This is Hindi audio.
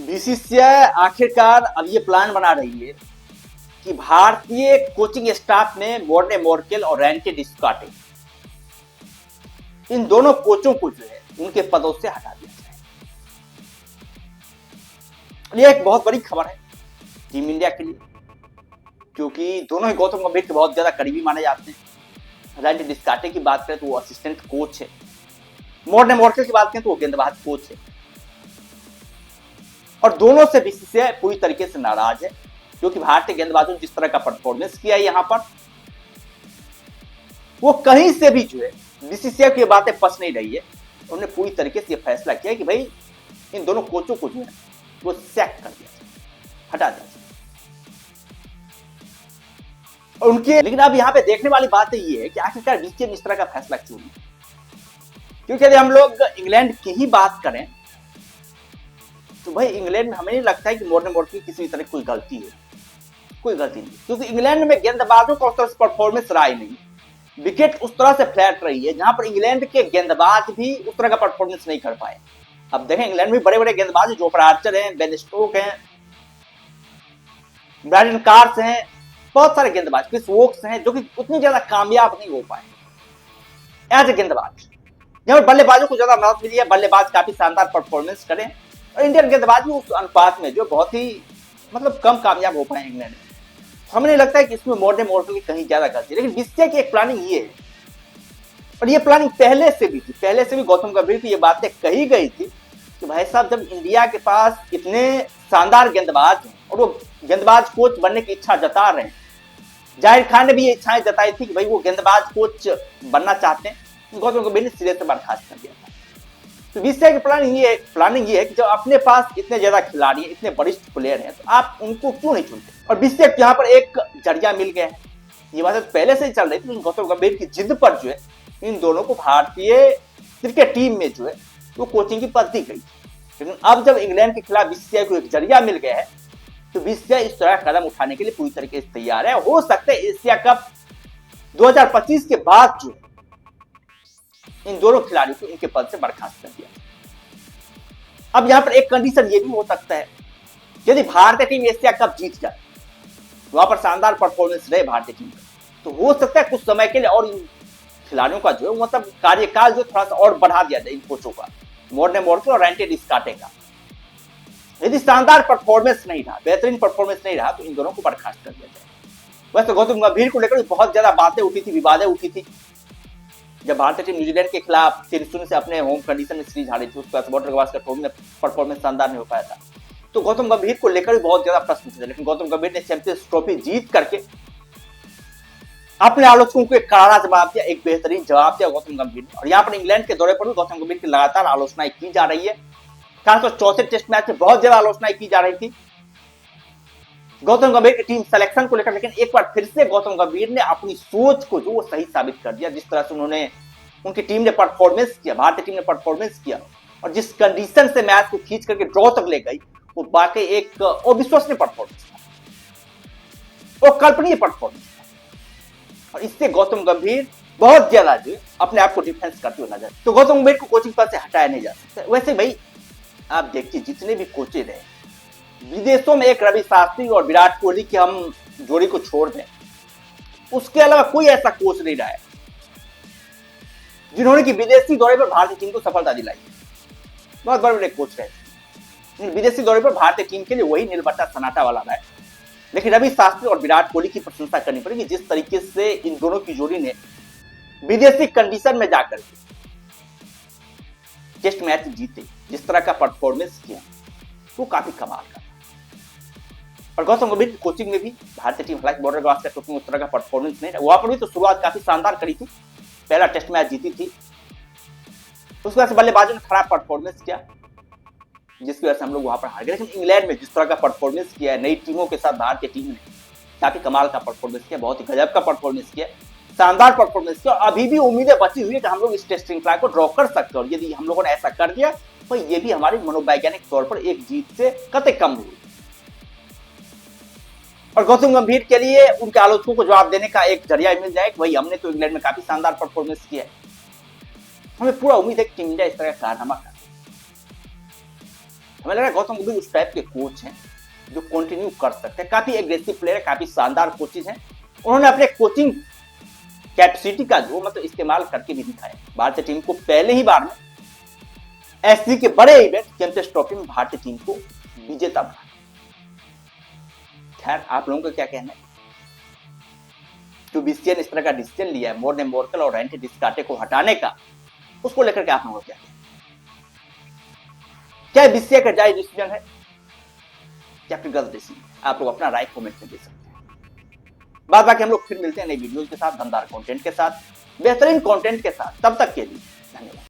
बीसीसीआई आखिरकार अब ये प्लान बना रही है कि भारतीय कोचिंग स्टाफ में मोर्ने मोर्केल और रैंटे डिस्काटे इन दोनों कोचों को जो है उनके पदों से हटा दिया जाए। ये एक बहुत बड़ी खबर है टीम इंडिया के लिए, क्योंकि दोनों ही गौतम गंभीर के बहुत ज्यादा करीबी माने जाते हैं। रैंटे डिस्काटे की बात करें तो वो असिस्टेंट कोच है, मोर्ने मोर्केल की बात करें तो वो गेंदबाज कोच है, और दोनों से बीसीसीआई पूरी तरीके से नाराज है, क्योंकि भारतीय गेंदबाजों ने जिस तरह का परफॉर्मेंस किया यहां पर, वो कहीं से भी जो है बीसीसीआई की बातें फंस नहीं रही है। उन्होंने पूरी तरीके से यह फैसला किया कि भाई इन दोनों कोचों को जो है वो सैक कर दिया जाए, हटा दिया जाए उनके। लेकिन अब यहां पे देखने वाली बात ये है कि आखिरकार बीसीसीआई ने इस तरह का फैसला क्यों लिया, क्योंकि यदि हम लोग इंग्लैंड की ही बात करें तो भाई इंग्लैंड में हमें नहीं लगता है कि मोर्ने मोर्केल की किसी तरह कोई गलती है, कोई गलती नहीं, क्योंकि इंग्लैंड में गेंदबाजों का उस तरह से परफॉर्मेंस रहा ही नहीं, विकेट उस तरह से फ्लैट रही है जहां पर इंग्लैंड के गेंदबाज भी उस तरह का परफॉर्मेंस नहीं कर पाए। अब देखें इंग्लैंड में बड़े बड़े गेंदबाज जोफ्रा आर्चर हैं, बेन स्टोक हैं, ब्रायडन कार्स हैं, बहुत सारे गेंदबाज, क्रिस वोक्स हैं, जो कि उतनी ज्यादा कामयाब नहीं हो पाए एज ए गेंदबाज। जहां बल्लेबाजों को ज्यादा मदद मिली है, बल्लेबाज काफी शानदार परफॉर्मेंस करें, और इंडियन गेंदबाज भी उस अनुपात में जो बहुत ही मतलब कम कामयाब हो पाए इंग्लैंड में। हमें नहीं लगता है कि इसमें मोर्ने मोर्केल की कहीं ज्यादा गलती है, लेकिन बीसीसीआई की एक प्लानिंग ये है, और ये प्लानिंग पहले से भी थी, पहले से भी गौतम गंभीर की ये बातें कही गई थी कि भाई साहब जब इंडिया के पास इतने शानदार गेंदबाज हैं और वो गेंदबाज कोच बनने की इच्छा जता रहे हैं, जाहिर खान ने भी ये इच्छाएं जताई थी कि भाई वो गेंदबाज कोच बनना चाहते हैं, गौतम गंभीर ने सिरे से बर्खास्त कर दिया था। तो बीसीसीआई की प्लानिंग ये है कि जब अपने पास इतने ज्यादा खिलाड़ी हैं, इतने वरिष्ठ प्लेयर हैं, तो आप उनको क्यों नहीं चुनते। और बीसीसीआई को यहाँ पर एक जरिया मिल गया है, ये बात पहले से ही चल रही थी, लेकिन गौतम गंभीर की जिद पर जो है इन दोनों को भारतीय क्रिकेट टीम में जो है वो कोचिंग की पद दी गई। लेकिन अब जब इंग्लैंड के खिलाफ बीसीसीआई को एक जरिया मिल गया है, तो बीसीसीआई इस तरह कदम उठाने के लिए पूरी तरीके से तैयार है। हो सकता है एशिया कप 2025 के बाद जो इन दोनों खिलाड़ियों को इनके पद से बर्खास्त कर दिया। अब यहां पर एक कंडीशन ये भी हो सकता है, यदि भारतीय टीम एशिया कप जीत जाए, वहां पर शानदार परफॉर्मेंस रहे भारतीय टीम का, तो हो सकता है कुछ समय के लिए और इन खिलाड़ियों का जो है मतलब कार्यकाल जो थोड़ा सा और बढ़ा दिया जाए इन कोचों का, मोर्ने मोर्केल और रैंटे डिस्काटे का। यदि शानदार परफॉर्मेंस नहीं रहा, बेहतरीन परफॉर्मेंस नहीं रहा, तो इन दोनों को बर्खास्त कर दिया जाए। वैसे गौतम गंभीर को लेकर बहुत ज्यादा बातें उठी थी, विवादें उठी थी, जब भारतीय टीम न्यूजीलैंड के खिलाफ 3-0 से अपने होम कंडीशन में सीरीज हारी थी, उसके बाद बॉर्डर गवास्कर ट्रॉफी में परफॉर्मेंस शानदार नहीं हो पाया था, तो गौतम गंभीर को लेकर भी बहुत ज्यादा प्रश्न थे। लेकिन गौतम गंभीर ने चैंपियंस ट्रॉफी जीत करके अपने आलोचकों को एक करारा जवाब दिया, एक बेहतरीन जवाब दिया गौतम गंभीर ने। और यहाँ पर इंग्लैंड के दौरे पर भी गौतम गंभीर की लगातार आलोचनाएं की जा रही है, खासतौर चौथे टेस्ट मैच में बहुत ज्यादा आलोचनाएं की जा रही थी गौतम गंभीर की टीम सिलेक्शन को लेकर। लेकिन एक बार फिर से गौतम गंभीर ने अपनी सोच को जो वो सही साबित कर दिया, जिस तरह से उन्होंने उनकी टीम ने परफॉर्मेंस किया, भारतीय टीम ने परफॉर्मेंस किया, और जिस कंडीशन से मैच को खींच करके ड्रॉ तक ले गई, वो वाकई एक अविश्वसनीय परफॉर्मेंस था, वो कल्पनीय परफॉर्मेंस था। और इससे गौतम गंभीर बहुत ज्यादा जो अपने आप को डिफेंस करते हुए नजर। तो गौतम गंभीर को कोचिंग पद से हटाया नहीं जा सकता। वैसे भाई आप देखिए जितने भी कोचेज रहे विदेशों में, एक रवि शास्त्री और विराट कोहली की हम जोड़ी को छोड़ दें, उसके अलावा कोई ऐसा कोच नहीं रहा है जिन्होंने कि विदेशी दौरे पर भारतीय टीम को सफलता दिलाई। बहुत बड़े बड़े कोच रहे, विदेशी दौरे पर भारतीय टीम के लिए वही नीलबट्टा सन्नाटा वाला रहा है। लेकिन रवि शास्त्री और विराट कोहली की प्रशंसा करनी पड़ेगी, जिस तरीके से इन दोनों की जोड़ी ने विदेशी कंडीशन में जाकर टेस्ट मैच जीते, जिस तरह का परफॉर्मेंस किया, वो काफी कमाल का। और गौतम गंभीर की कोचिंग में भी भारतीय टीम हालांकि बॉर्डर गवास्कर ट्रॉफी में उस तरह का परफॉर्मेंस नहीं रहा, वहां पर भी तो शुरुआत काफी शानदार करी थी, पहला टेस्ट मैच जीती थी, उसके बाद से बल्लेबाजों ने खराब परफॉर्मेंस किया, जिसकी वजह से हम लोग वहां पर हार गए। लेकिन इंग्लैंड में जिस तरह का परफॉर्मेंस किया है, नई टीमों के साथ भारतीय टीम ने काफी कमाल का परफॉर्मेंस किया, बहुत ही गजब का परफॉर्मेंस किया, शानदार परफॉर्मेंस किया। और अभी भी उम्मीदें बची हुई है कि हम लोग इस टेस्ट श्रृंखला को ड्रॉ कर सकते हैं, और यदि हम लोगों ने ऐसा कर दिया तो ये भी हमारी मनोवैज्ञानिक तौर पर एक जीत से कतई कम हुई। और गौतम गंभीर के लिए उनके आलोचकों को जवाब देने का एक जरिया मिल जाए कि भाई हमने तो इंग्लैंड में काफी शानदार परफॉर्मेंस किया है, हमें पूरा उम्मीद है कि टीम इंडिया इस तरह का कारनामा कर। हमें लग रहा है गौतम गंभीर उस टाइप के कोच हैं जो कंटिन्यू कर सकते हैं। काफी एग्रेसिव प्लेयर है, काफी शानदार कोचेज हैं। उन्होंने अपने कोचिंग कैपेसिटी का जो मतलब इस्तेमाल करके भी दिखाया। भारतीय टीम को पहले ही बार में एससी के बड़े इवेंट चैंपियंस ट्रॉफी में भारतीय टीम को विजेता बना। खैर, आप लोगों का क्या कहना है? जो बीसीसीआई ने इस तरह का डिसीजन लिया है मोर्ने मोर्कल और एंटी डिस्काटे को हटाने का, उसको लेकर के आप लोगों को क्या कहना है? क्या बीसीसीआई का जायज डिसीजन है या फिर गलत डिसीजन? आप लोग अपना राय कमेंट में दे सकते हैं। बाद बाकी हम लोग फिर मिलते हैं नई वीडियोज के साथ, दमदार कंटेंट के साथ, बेहतरीन कंटेंट के साथ। तब तक के लिए धन्यवाद।